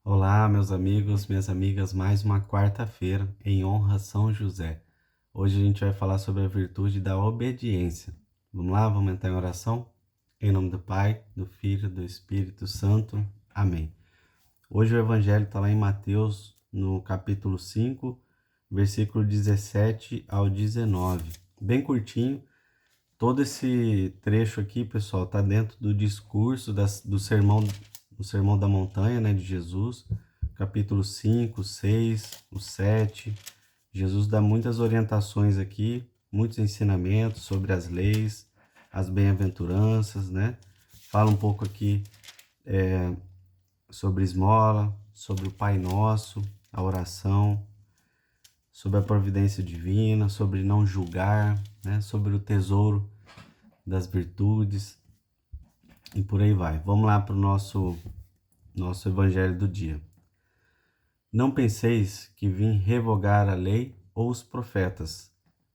Olá, meus amigos, minhas amigas, mais uma quarta-feira em honra a São José. Hoje a gente vai falar sobre a virtude da obediência. Vamos lá, vamos entrar em oração? Em nome do Pai, do Filho, do Espírito Santo. Amém. Hoje o Evangelho está lá em Mateus, no capítulo 5, versículo 17 ao 19. Bem curtinho. Todo esse trecho aqui, pessoal, está dentro do discurso do Sermão da Montanha, né, de Jesus, capítulo 5, 6, o 7. Jesus dá muitas orientações aqui, muitos ensinamentos sobre as leis, as bem-aventuranças, né? Fala um pouco aqui sobre esmola, sobre o Pai Nosso, a oração, sobre a providência divina, sobre não julgar, né? Sobre o tesouro das virtudes e por aí vai. Vamos lá para o nosso evangelho do dia. Não penseis que vim revogar a lei ou os profetas.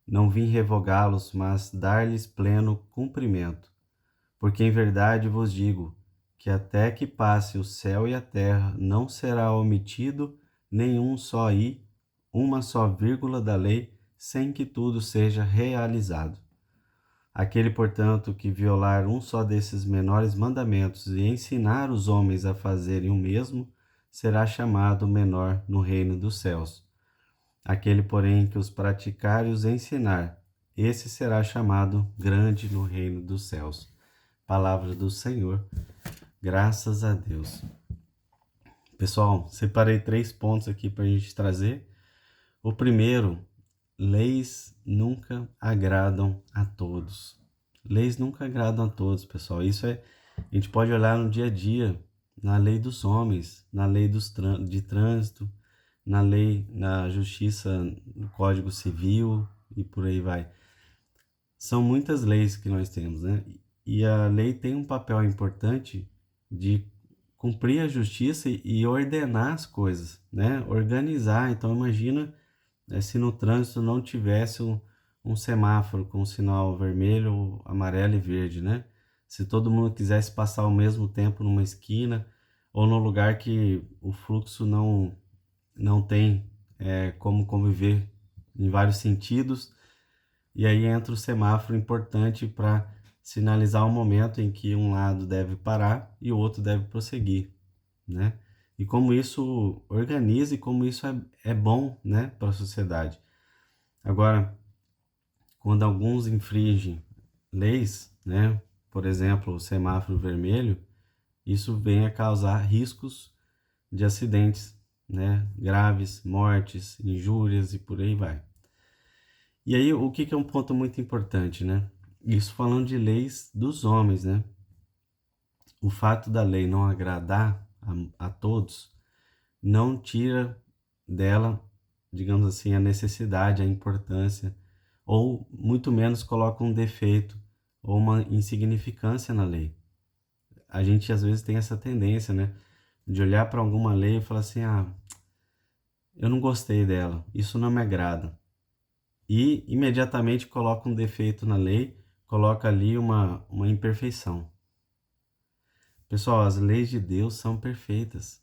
Não vim revogá-los, mas dar-lhes pleno cumprimento. Porque em verdade vos digo que até que passe o céu e a terra, não será omitido nenhum só i, uma só vírgula da lei, sem que tudo seja realizado. Aquele, portanto, que violar um só desses menores mandamentos e ensinar os homens a fazerem o mesmo, será chamado menor no reino dos céus. Aquele, porém, que os praticar e os ensinar, esse será chamado grande no reino dos céus. Palavra do Senhor. Graças a Deus. Pessoal, separei 3 pontos aqui para a gente trazer. O primeiro, leis nunca agradam a todos. Leis nunca agradam a todos, pessoal. A gente pode olhar no dia a dia, na lei dos homens, na lei de trânsito, na justiça, no Código Civil e por aí vai. São muitas leis que nós temos, né? E a lei tem um papel importante de cumprir a justiça e ordenar as coisas, né? Organizar. Então imagina se no trânsito não tivesse um semáforo com sinal vermelho, amarelo e verde, né? Se todo mundo quisesse passar ao mesmo tempo numa esquina ou num lugar que o fluxo não tem como conviver em vários sentidos, e aí entra o semáforo importante para sinalizar o momento em que um lado deve parar e o outro deve prosseguir, né? E como isso organiza e como isso é bom, né, para a sociedade. Agora, quando alguns infringem leis, né, por exemplo, o semáforo vermelho, isso vem a causar riscos de acidentes, né, graves, mortes, injúrias e por aí vai. E aí, o que é um ponto muito importante, né? Isso falando de leis dos homens, né? O fato da lei não agradar a todos não tira dela, digamos assim, a necessidade, a importância, ou muito menos coloca um defeito ou uma insignificância na lei. A gente às vezes tem essa tendência, né, de olhar para alguma lei e falar assim: ah, eu não gostei dela, isso não me agrada. E imediatamente coloca um defeito na lei, coloca ali uma imperfeição. Pessoal, as leis de Deus são perfeitas.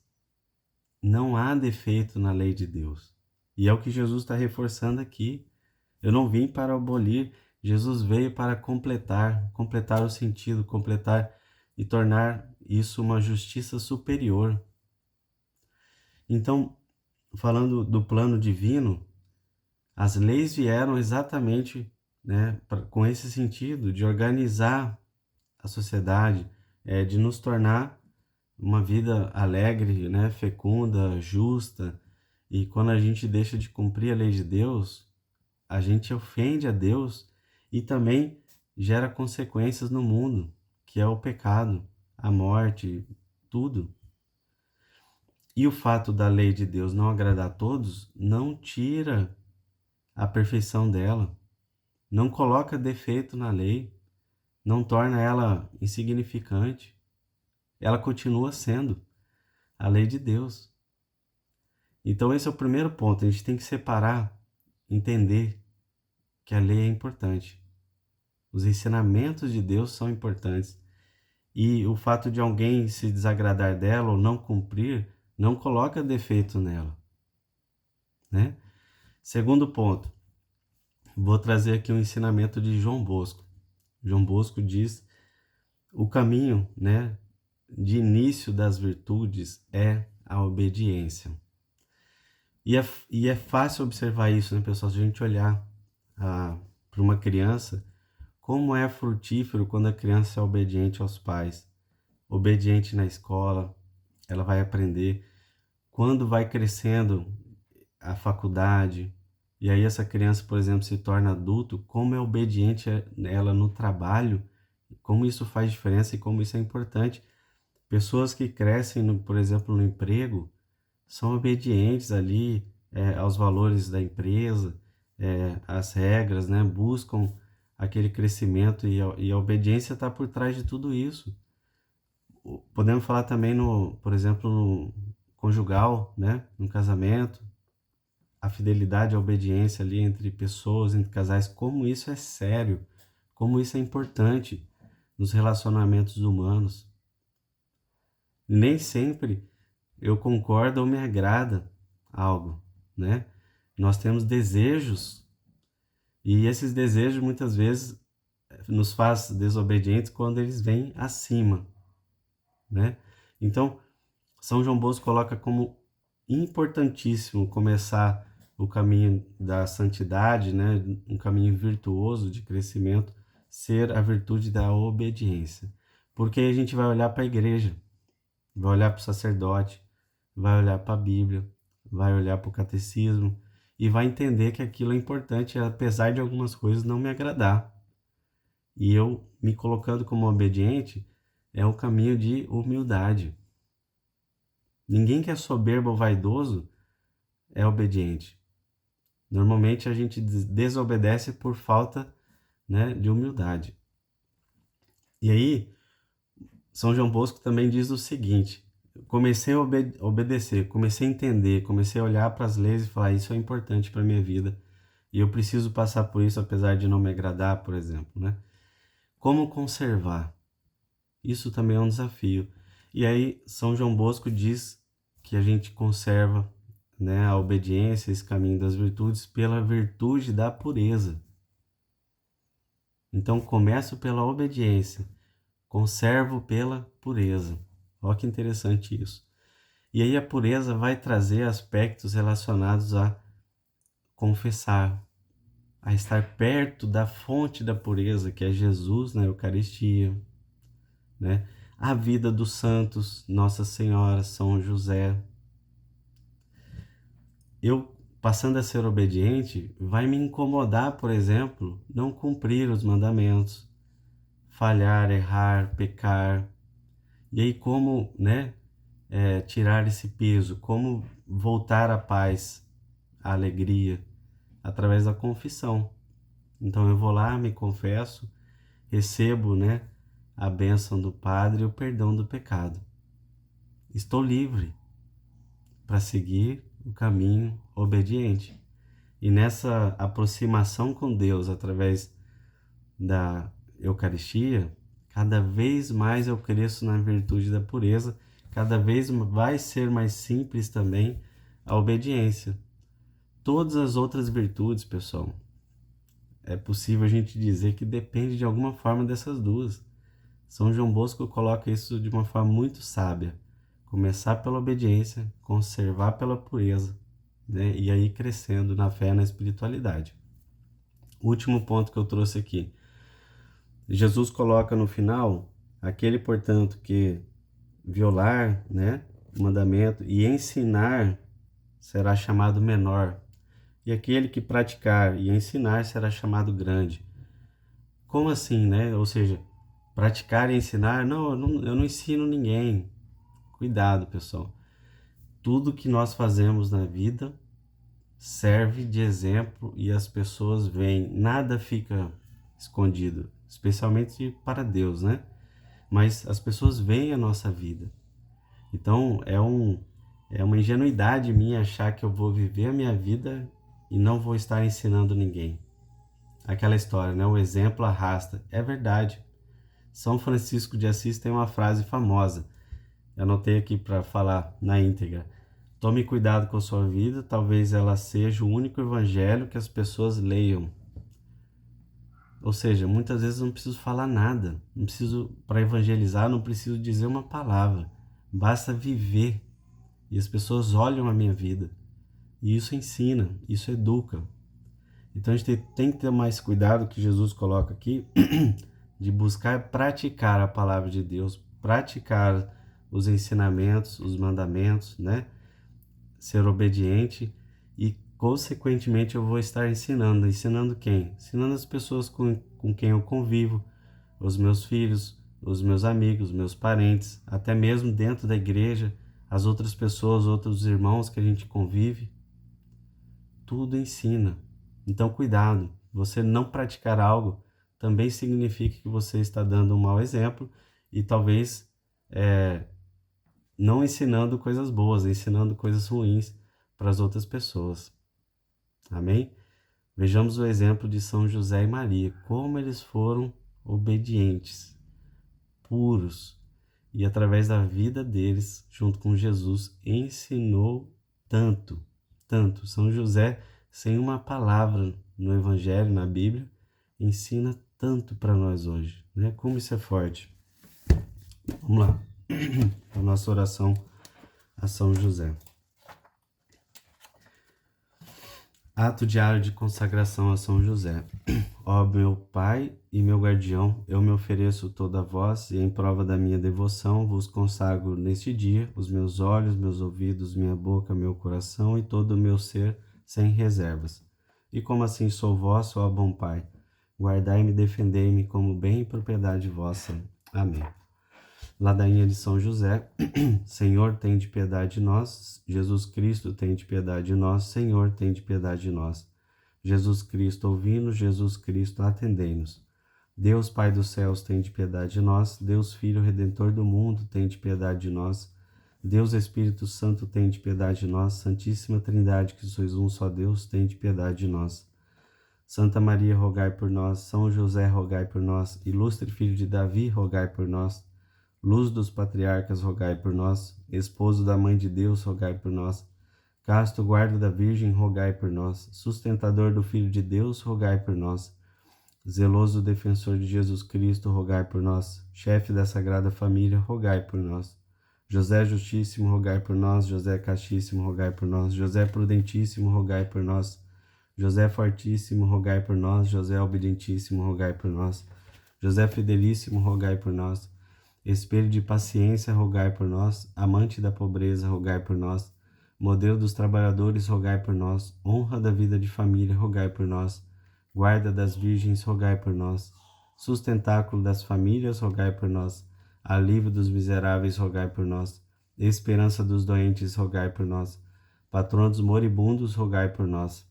Não há defeito na lei de Deus. E é o que Jesus está reforçando aqui. Eu não vim para abolir, Jesus veio para completar o sentido, completar e tornar isso uma justiça superior. Então, falando do plano divino, as leis vieram exatamente, né, com esse sentido de organizar a sociedade, de nos tornar uma vida alegre, né, fecunda, justa. E quando a gente deixa de cumprir a lei de Deus, a gente ofende a Deus e também gera consequências no mundo, que é o pecado, a morte, tudo. E o fato da lei de Deus não agradar a todos não tira a perfeição dela, não coloca defeito na lei, não torna ela insignificante. Ela continua sendo a lei de Deus. Então esse é o primeiro ponto, a gente tem que separar, entender que a lei é importante. Os ensinamentos de Deus são importantes. E o fato de alguém se desagradar dela ou não cumprir não coloca defeito nela, né? Segundo ponto, vou trazer aqui um ensinamento de João Bosco. João Bosco diz: o caminho, né, de início das virtudes é a obediência. E é fácil observar isso, né, pessoal? Se a gente olhar para uma criança, como é frutífero quando a criança é obediente aos pais, obediente na escola, ela vai aprender. Quando vai crescendo a faculdade, e aí essa criança, por exemplo, se torna adulto, como é obediente ela no trabalho, como isso faz diferença e como isso é importante. Pessoas que crescem, por exemplo, no emprego, são obedientes ali aos valores da empresa, às regras, né? Buscam aquele crescimento e a obediência está por trás de tudo isso. Podemos falar também por exemplo, no conjugal, né? No casamento, a fidelidade e a obediência ali entre pessoas, entre casais, como isso é sério, como isso é importante nos relacionamentos humanos. Nem sempre eu concordo ou me agrada algo, né? Nós temos desejos e esses desejos muitas vezes nos faz desobedientes quando eles vêm acima, né? Então, São João Bosco coloca como importantíssimo começar o caminho da santidade, né? Um caminho virtuoso de crescimento, ser a virtude da obediência. Porque aí a gente vai olhar para a igreja, vai olhar para o sacerdote, vai olhar para a Bíblia, vai olhar para o catecismo e vai entender que aquilo é importante, apesar de algumas coisas não me agradar. E eu me colocando como obediente é o caminho de humildade. Ninguém que é soberbo ou vaidoso é obediente. Normalmente a gente desobedece por falta, né, de humildade. E aí, São João Bosco também diz o seguinte: comecei a obedecer, comecei a entender, comecei a olhar para as leis e falar: isso é importante para a minha vida e eu preciso passar por isso apesar de não me agradar, por exemplo, né? Como conservar? Isso também é um desafio. E aí, São João Bosco diz que a gente conserva, né, a obediência, esse caminho das virtudes, pela virtude da pureza. Então, começo pela obediência, conservo pela pureza. Olha que interessante isso. E aí a pureza vai trazer aspectos relacionados a confessar, a estar perto da fonte da pureza, que é Jesus na Eucaristia, né? A vida dos santos, Nossa Senhora, São José. Eu, passando a ser obediente, vai me incomodar, por exemplo, não cumprir os mandamentos, falhar, errar, pecar. E aí como, né, tirar esse peso, como voltar à paz, à alegria, através da confissão. Então eu vou lá, me confesso, recebo, né, a bênção do Padre e o perdão do pecado. Estou livre para seguir o caminho obediente. E nessa aproximação com Deus através da Eucaristia, cada vez mais eu cresço na virtude da pureza, cada vez vai ser mais simples também a obediência. Todas as outras virtudes, pessoal, é possível a gente dizer que depende de alguma forma dessas duas. São João Bosco coloca isso de uma forma muito sábia. Começar pela obediência, conservar pela pureza, né? E aí crescendo na fé e na espiritualidade. Último ponto que eu trouxe aqui. Jesus coloca no final: aquele, portanto, que violar, né, o mandamento e ensinar será chamado menor, e aquele que praticar e ensinar será chamado grande. Como assim, né? Ou seja, praticar e ensinar, não, eu não ensino ninguém. Cuidado, pessoal. Tudo que nós fazemos na vida serve de exemplo e as pessoas veem, nada fica escondido, especialmente para Deus, né? Mas as pessoas veem a nossa vida. Então é uma ingenuidade minha achar que eu vou viver a minha vida e não vou estar ensinando ninguém. Aquela história, né? O exemplo arrasta. É verdade. São Francisco de Assis tem uma frase famosa: Anotei aqui para falar na íntegra. Tome cuidado com a sua vida, talvez ela seja o único evangelho que as pessoas leiam. Ou seja, muitas vezes eu não preciso falar nada, não preciso, para evangelizar, não preciso dizer uma palavra, basta viver. E as pessoas olham a minha vida. E isso ensina, isso educa. Então a gente tem que ter mais cuidado, que Jesus coloca aqui, de buscar praticar a palavra de Deus, praticar os ensinamentos, os mandamentos, né? Ser obediente e, consequentemente, eu vou estar ensinando. Ensinando quem? Ensinando as pessoas com quem eu convivo, os meus filhos, os meus amigos, meus parentes, até mesmo dentro da igreja, as outras pessoas, outros irmãos que a gente convive. Tudo ensina. Então, cuidado. Você não praticar algo também significa que você está dando um mau exemplo e talvez não ensinando coisas boas, ensinando coisas ruins para as outras pessoas. Amém? Vejamos o exemplo de São José e Maria, como eles foram obedientes, puros, e através da vida deles, junto com Jesus, ensinou tanto, tanto. São José, sem uma palavra no Evangelho, na Bíblia, ensina tanto para nós hoje, né? Como isso é forte. Vamos lá, a nossa oração a São José. Ato diário de consagração a São José. Ó meu Pai e meu guardião, eu me ofereço toda a vós e em prova da minha devoção vos consagro neste dia os meus olhos, meus ouvidos, minha boca, meu coração e todo o meu ser sem reservas. E como assim sou vosso, ó bom Pai, guardai-me e defendei-me como bem e propriedade vossa. Amém. Ladainha de São José. Senhor, tem de piedade de nós. Jesus Cristo, tem de piedade de nós. Senhor, tem de piedade de nós. Jesus Cristo, ouvi-nos. Jesus Cristo, atendei-nos. Deus, Pai dos céus, tem de piedade de nós. Deus, Filho Redentor do mundo, tem de piedade de nós. Deus, Espírito Santo, tem de piedade de nós. Santíssima Trindade, que sois um só Deus, tem de piedade de nós. Santa Maria, rogai por nós. São José, rogai por nós. Ilustre Filho de Davi, rogai por nós. Luz dos patriarcas, rogai por nós. Esposo da Mãe de Deus, rogai por nós. Casto guarda da Virgem, rogai por nós. Sustentador do Filho de Deus, rogai por nós. Zeloso defensor de Jesus Cristo, rogai por nós. Chefe da Sagrada Família, rogai por nós. José Justíssimo, rogai por nós. José Castíssimo, rogai por nós. José Prudentíssimo, rogai por nós. José Fortíssimo, rogai por nós. José Obedientíssimo, rogai por nós. José Fidelíssimo, rogai por nós. Espelho de paciência, rogai por nós. Amante da pobreza, rogai por nós. Modelo dos trabalhadores, rogai por nós. Honra da vida de família, rogai por nós. Guarda das virgens, rogai por nós. Sustentáculo das famílias, rogai por nós. Alívio dos miseráveis, rogai por nós. Esperança dos doentes, rogai por nós. Patrono dos moribundos, rogai por nós.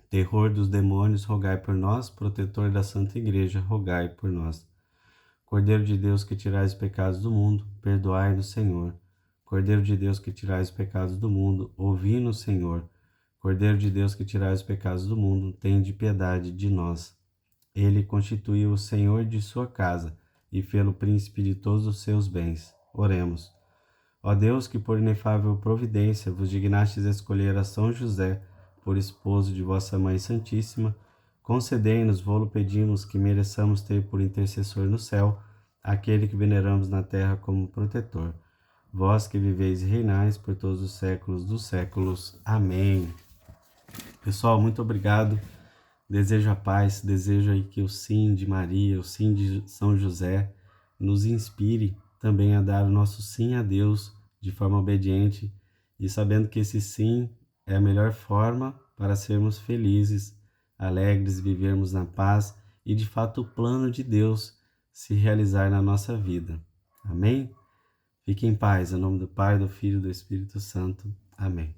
Terror dos demônios, rogai por nós. Protetor da Santa Igreja, rogai por nós. Cordeiro de Deus, que tirais os pecados do mundo, perdoai-nos, Senhor. Cordeiro de Deus, que tirais os pecados do mundo, ouvi-nos, Senhor. Cordeiro de Deus, que tirais os pecados do mundo, tende piedade de nós. Ele constituiu o Senhor de sua casa e fê-lo príncipe de todos os seus bens. Oremos. Ó Deus, que por inefável providência vos dignastes escolher a São José por esposo de vossa Mãe Santíssima, concedei-nos, vô-lo pedimos, que mereçamos ter por intercessor no céu aquele que veneramos na terra como protetor. Vós que viveis e reinais por todos os séculos dos séculos. Amém. Pessoal, muito obrigado. Desejo a paz, desejo aí que o sim de Maria, o sim de São José nos inspire também a dar o nosso sim a Deus de forma obediente e sabendo que esse sim é a melhor forma para sermos felizes, alegres, vivermos na paz e de fato o plano de Deus se realizar na nossa vida. Amém? Fique em paz, em nome do Pai, do Filho e do Espírito Santo. Amém.